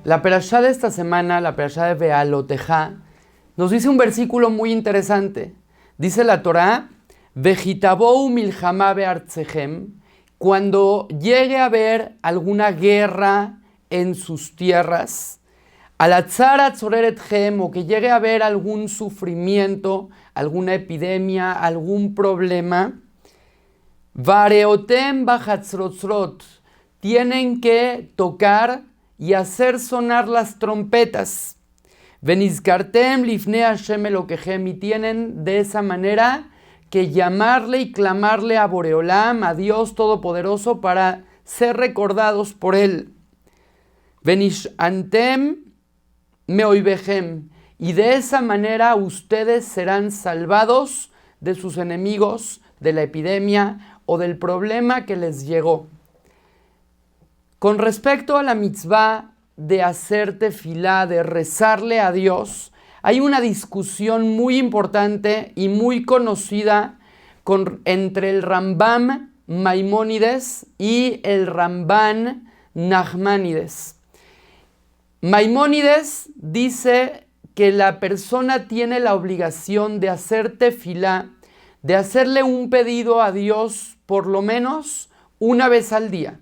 La perashá de esta semana, la perashá de Bealotejá, nos dice un versículo muy interesante. Dice la Torá, Vejitabou milhamá beartzehem, cuando llegue a haber alguna guerra en sus tierras, alatzar atzorerethem, o que llegue a haber algún sufrimiento, alguna epidemia, algún problema, vareotem bajatzrotzrot, tienen que tocar y hacer sonar las trompetas. Venizkartem lifnei Hashem Elokehem, y tienen de esa manera que llamarle y clamarle a Boreolam, a Dios Todopoderoso, para ser recordados por Él. Venishantem meoibehem, y de esa manera ustedes serán salvados de sus enemigos, de la epidemia o del problema que les llegó. Con respecto a la mitzvah de hacer tefilá, de rezarle a Dios, hay una discusión muy importante y muy conocida entre el Rambam Maimónides y el Ramban Nachmanides. Maimónides dice que la persona tiene la obligación de hacer tefilá, de hacerle un pedido a Dios por lo menos una vez al día.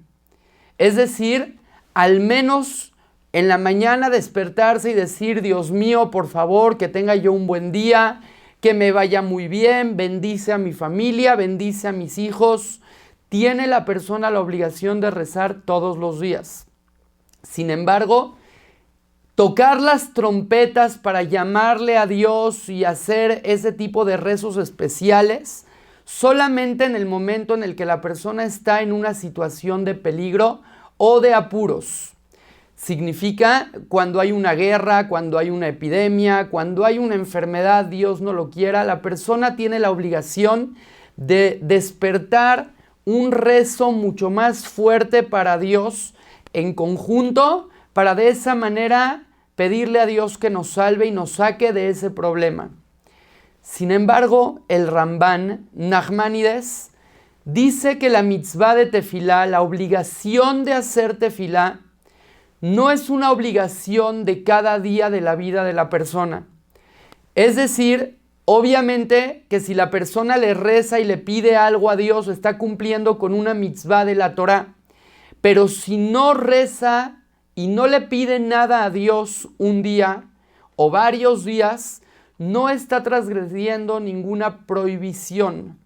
Es decir, al menos en la mañana despertarse y decir, Dios mío, por favor, que tenga yo un buen día, que me vaya muy bien, bendice a mi familia, bendice a mis hijos. Tiene la persona la obligación de rezar todos los días. Sin embargo, tocar las trompetas para llamarle a Dios y hacer ese tipo de rezos especiales, solamente en el momento en el que la persona está en una situación de peligro o de apuros. Significa cuando hay una guerra, cuando hay una epidemia, cuando hay una enfermedad, Dios no lo quiera, la persona tiene la obligación de despertar un rezo mucho más fuerte para Dios en conjunto, para de esa manera pedirle a Dios que nos salve y nos saque de ese problema. Sin embargo, el Ramban Nachmanides dice que la mitzvah de tefilá, la obligación de hacer tefilá, no es una obligación de cada día de la vida de la persona. Es decir, obviamente que si la persona le reza y le pide algo a Dios, está cumpliendo con una mitzvah de la Torá. Pero si no reza y no le pide nada a Dios un día o varios días, no está transgrediendo ninguna prohibición.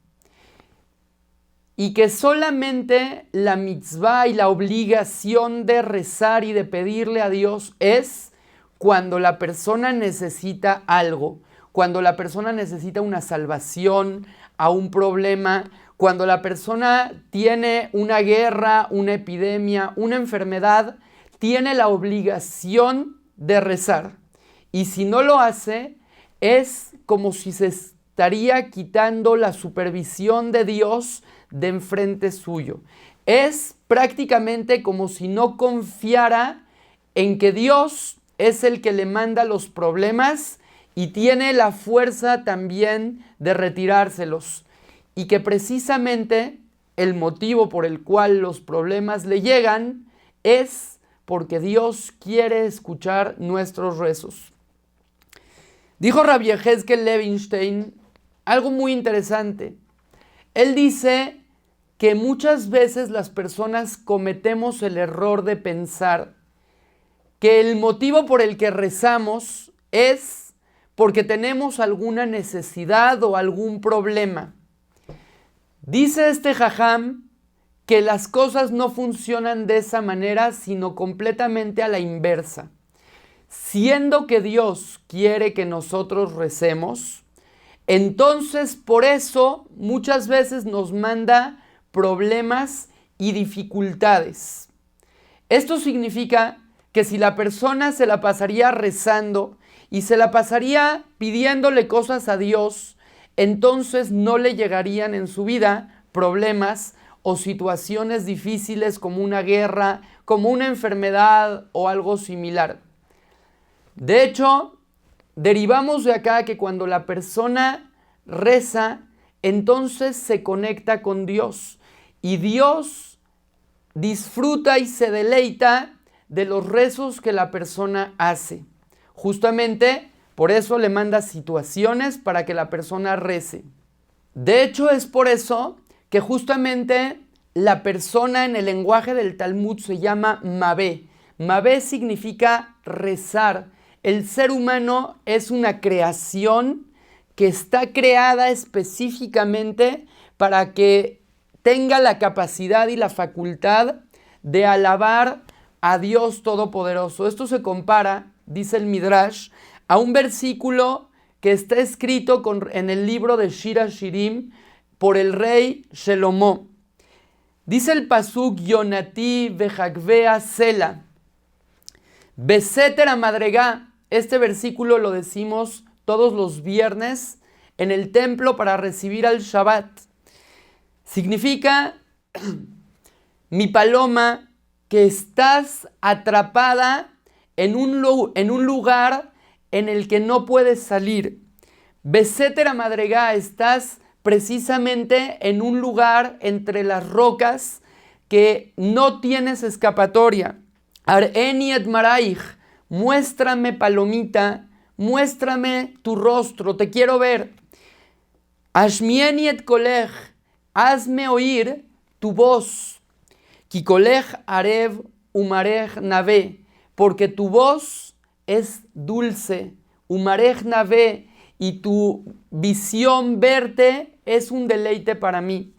Y que solamente la mitzvah y la obligación de rezar y de pedirle a Dios es cuando la persona necesita algo, cuando la persona necesita una salvación a un problema, cuando la persona tiene una guerra, una epidemia, una enfermedad, tiene la obligación de rezar. Y si no lo hace, es como si se estaría quitando la supervisión de Dios de enfrente suyo. Es prácticamente como si no confiara en que Dios es el que le manda los problemas y tiene la fuerza también de retirárselos. Y que precisamente el motivo por el cual los problemas le llegan es porque Dios quiere escuchar nuestros rezos. Dijo Rabbi Yehezkel Levinstein algo muy interesante. Él dice que muchas veces las personas cometemos el error de pensar que el motivo por el que rezamos es porque tenemos alguna necesidad o algún problema. Dice este jajam que las cosas no funcionan de esa manera, sino completamente a la inversa. Siendo que Dios quiere que nosotros recemos, entonces por eso muchas veces nos manda problemas y dificultades. Esto significa que si la persona se la pasaría rezando y se la pasaría pidiéndole cosas a Dios, entonces no le llegarían en su vida problemas o situaciones difíciles como una guerra, como una enfermedad o algo similar. De hecho, derivamos de acá que cuando la persona reza, entonces se conecta con Dios. Y Dios disfruta y se deleita de los rezos que la persona hace. Justamente por eso le manda situaciones para que la persona rece. De hecho, es por eso que justamente la persona en el lenguaje del Talmud se llama Mabé. Mabé significa rezar. El ser humano es una creación que está creada específicamente para que tenga la capacidad y la facultad de alabar a Dios Todopoderoso. Esto se compara, dice el Midrash, a un versículo que está escrito en el libro de Shir HaShirim por el rey Shelomó. Dice el pasuk Yonati vejagvea sela. Beseter amadregá. Este versículo lo decimos todos los viernes en el templo para recibir al Shabbat. Significa, mi paloma, que estás atrapada en un lugar en el que no puedes salir. Beseter amadregá, estás precisamente en un lugar entre las rocas que no tienes escapatoria. Ar'eni et maraich, muéstrame, palomita, muéstrame tu rostro, te quiero ver. Ashmieni et kolech, hazme oír tu voz. Ki kolech arev umarech nave, porque tu voz es dulce. Umarech nave, y tu visión verte es un deleite para mí.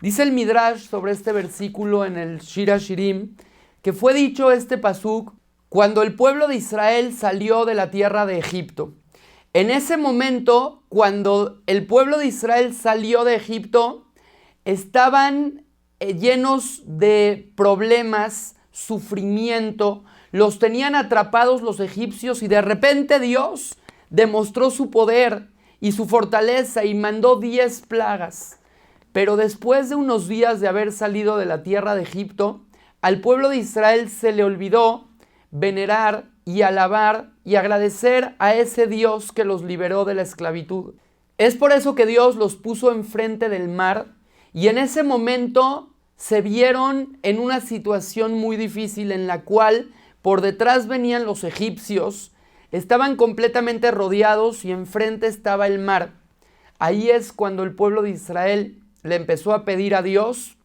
Dice el Midrash sobre este versículo en el Shir HaShirim, que fue dicho este pasuk cuando el pueblo de Israel salió de la tierra de Egipto. En ese momento, cuando el pueblo de Israel salió de Egipto, estaban llenos de problemas, sufrimiento, los tenían atrapados los egipcios y de repente Dios demostró su poder y su fortaleza y mandó 10 plagas. Pero después de unos días de haber salido de la tierra de Egipto, al pueblo de Israel se le olvidó venerar y alabar y agradecer a ese Dios que los liberó de la esclavitud. Es por eso que Dios los puso enfrente del mar y en ese momento se vieron en una situación muy difícil en la cual por detrás venían los egipcios, estaban completamente rodeados y enfrente estaba el mar. Ahí es cuando el pueblo de Israel le empezó a pedir a Dios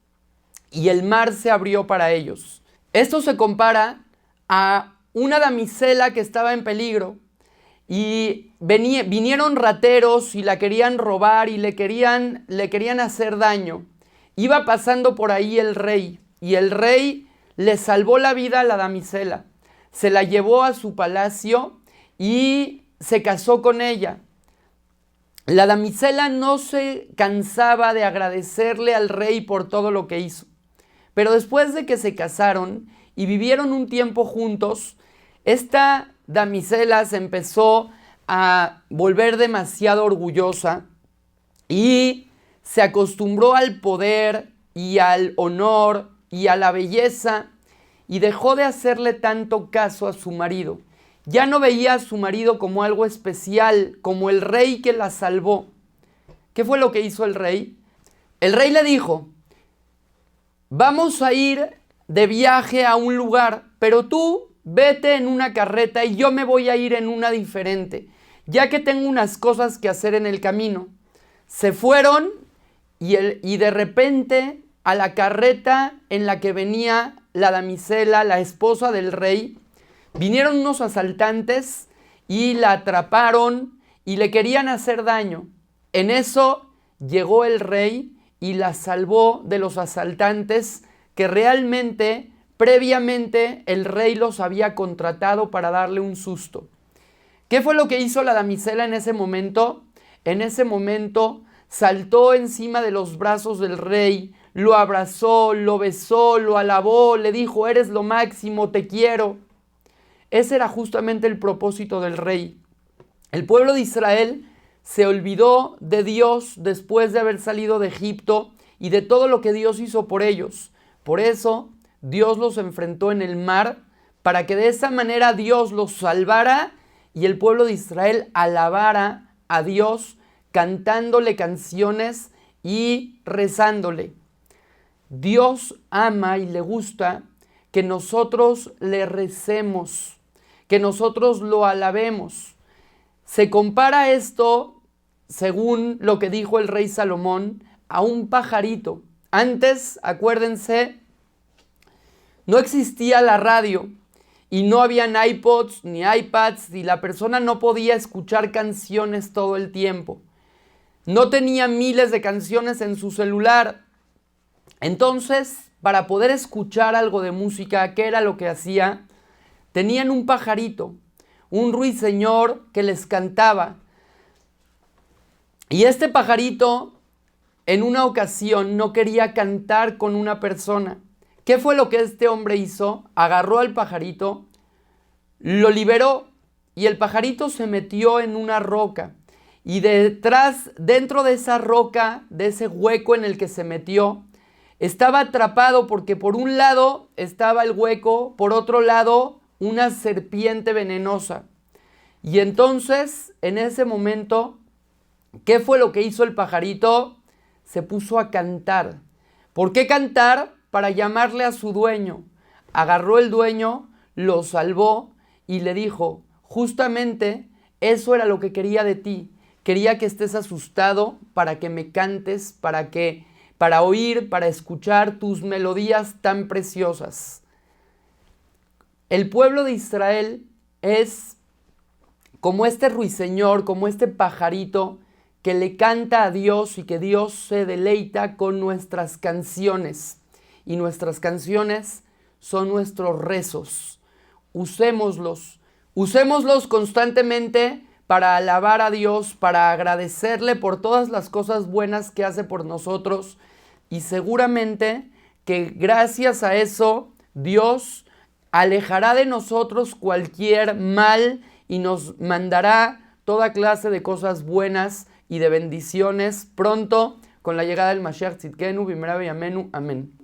y el mar se abrió para ellos. Esto se compara a una damisela que estaba en peligro y vinieron rateros y la querían robar y le querían hacer daño. Iba pasando por ahí el rey y el rey le salvó la vida a la damisela. Se la llevó a su palacio y se casó con ella. La damisela no se cansaba de agradecerle al rey por todo lo que hizo. Pero después de que se casaron y vivieron un tiempo juntos, esta damisela se empezó a volver demasiado orgullosa y se acostumbró al poder y al honor y a la belleza y dejó de hacerle tanto caso a su marido. Ya no veía a su marido como algo especial, como el rey que la salvó. ¿Qué fue lo que hizo el rey? El rey le dijo: vamos a ir de viaje a un lugar, pero tú vete en una carreta y yo me voy a ir en una diferente, ya que tengo unas cosas que hacer en el camino. Se fueron y de repente a la carreta en la que venía la damisela, la esposa del rey, vinieron unos asaltantes y la atraparon y le querían hacer daño. En eso llegó el rey y la salvó de los asaltantes que realmente, previamente, el rey los había contratado para darle un susto. ¿Qué fue lo que hizo la damisela en ese momento? En ese momento saltó encima de los brazos del rey, lo abrazó, lo besó, lo alabó, le dijo: eres lo máximo, te quiero. Ese era justamente el propósito del rey. El pueblo de Israel se olvidó de Dios después de haber salido de Egipto y de todo lo que Dios hizo por ellos. Por eso Dios los enfrentó en el mar para que de esa manera Dios los salvara y el pueblo de Israel alabara a Dios cantándole canciones y rezándole. Dios ama y le gusta que nosotros le recemos, que nosotros lo alabemos. Se compara esto, según lo que dijo el rey Salomón, a un pajarito. Antes, acuérdense, no existía la radio y no habían iPods ni iPads y la persona no podía escuchar canciones todo el tiempo. No tenía miles de canciones en su celular. Entonces, para poder escuchar algo de música, ¿qué era lo que hacía? Tenían un pajarito, un ruiseñor que les cantaba. Y este pajarito, en una ocasión, no quería cantar con una persona. ¿Qué fue lo que este hombre hizo? Agarró al pajarito, lo liberó y el pajarito se metió en una roca. Y dentro de esa roca, de ese hueco en el que se metió, estaba atrapado porque por un lado estaba el hueco, por otro lado una serpiente venenosa. Y entonces, en ese momento, ¿qué fue lo que hizo el pajarito? Se puso a cantar. ¿Por qué cantar? Para llamarle a su dueño. Agarró el dueño, lo salvó y le dijo, justamente eso era lo que quería de ti. Quería que estés asustado para que me cantes, para oír, para escuchar tus melodías tan preciosas. El pueblo de Israel es como este ruiseñor, como este pajarito que le canta a Dios y que Dios se deleita con nuestras canciones. Y nuestras canciones son nuestros rezos. Usémoslos constantemente para alabar a Dios, para agradecerle por todas las cosas buenas que hace por nosotros. Y seguramente que gracias a eso Dios alejará de nosotros cualquier mal y nos mandará toda clase de cosas buenas y de bendiciones pronto con la llegada del Mashiach Tzidkenu, Bimera B'Yameinu. Amén.